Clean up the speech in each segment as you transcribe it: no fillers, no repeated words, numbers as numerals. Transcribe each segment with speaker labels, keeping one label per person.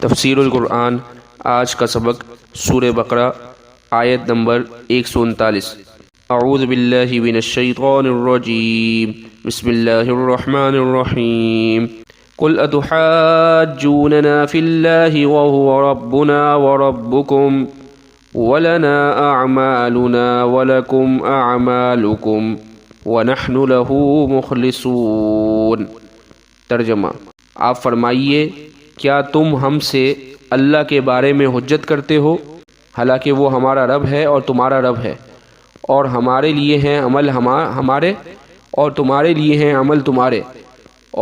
Speaker 1: تفسیر القرآن آج کا سبق سورہ بقرہ آیت نمبر 139۔ اعوذ باللہ من الشیطان الرجیم، بسم اللہ الرحمن الرحیم۔ قل اتحاجوننا فی اللہ وهو ربنا وربکم ولنا اعمالنا ولکم اعمالکم ونحن له مخلصون۔ ترجمہ، آپ فرمائیے کیا تم ہم سے اللہ کے بارے میں حجت کرتے ہو، حالانکہ وہ ہمارا رب ہے اور تمہارا رب ہے، اور ہمارے لیے ہیں عمل ہمارے اور تمہارے لیے ہیں عمل تمہارے،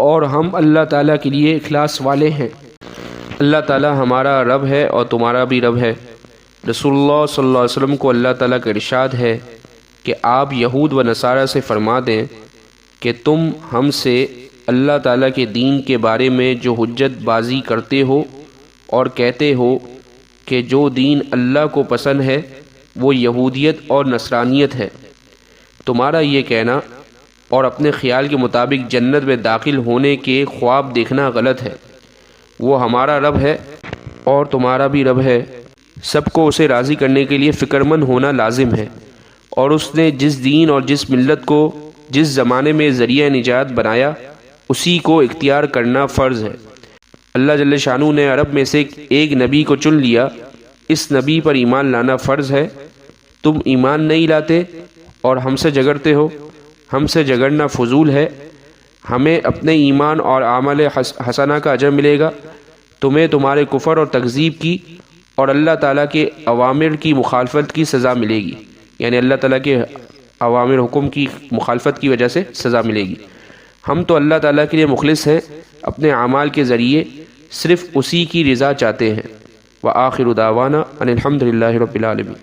Speaker 1: اور ہم اللہ تعالیٰ کے لیے اخلاص والے ہیں۔ اللہ تعالیٰ ہمارا رب ہے اور تمہارا بھی رب ہے۔ رسول اللہ صلی اللہ علیہ وسلم کو اللہ تعالیٰ کا ارشاد ہے کہ آپ یہود و نصارہ سے فرما دیں کہ تم ہم سے اللہ تعالیٰ کے دین کے بارے میں جو حجت بازی کرتے ہو اور کہتے ہو کہ جو دین اللہ کو پسند ہے وہ یہودیت اور نصرانیت ہے، تمہارا یہ کہنا اور اپنے خیال کے مطابق جنت میں داخل ہونے کے خواب دیکھنا غلط ہے۔ وہ ہمارا رب ہے اور تمہارا بھی رب ہے، سب کو اسے راضی کرنے کے لیے فکر مند ہونا لازم ہے، اور اس نے جس دین اور جس ملت کو جس زمانے میں ذریعہ نجات بنایا اسی کو اختیار کرنا فرض ہے۔ اللہ جل شانہ نے عرب میں سے ایک نبی کو چن لیا، اس نبی پر ایمان لانا فرض ہے۔ تم ایمان نہیں لاتے اور ہم سے جھگڑتے ہو، ہم سے جھگڑنا فضول ہے۔ ہمیں اپنے ایمان اور اعمال حسنہ کا اجر ملے گا، تمہیں تمہارے کفر اور تکذیب کی اور اللہ تعالیٰ کے اوامر کی مخالفت کی سزا ملے گی، یعنی اللہ تعالیٰ کے اوامر حکم کی مخالفت کی وجہ سے سزا ملے گی۔ ہم تو اللہ تعالیٰ کے لیے مخلص ہیں، اپنے اعمال کے ذریعے صرف اسی کی رضا چاہتے ہیں۔ وآخر دعوانا ان الحمد للہ رب العالمین۔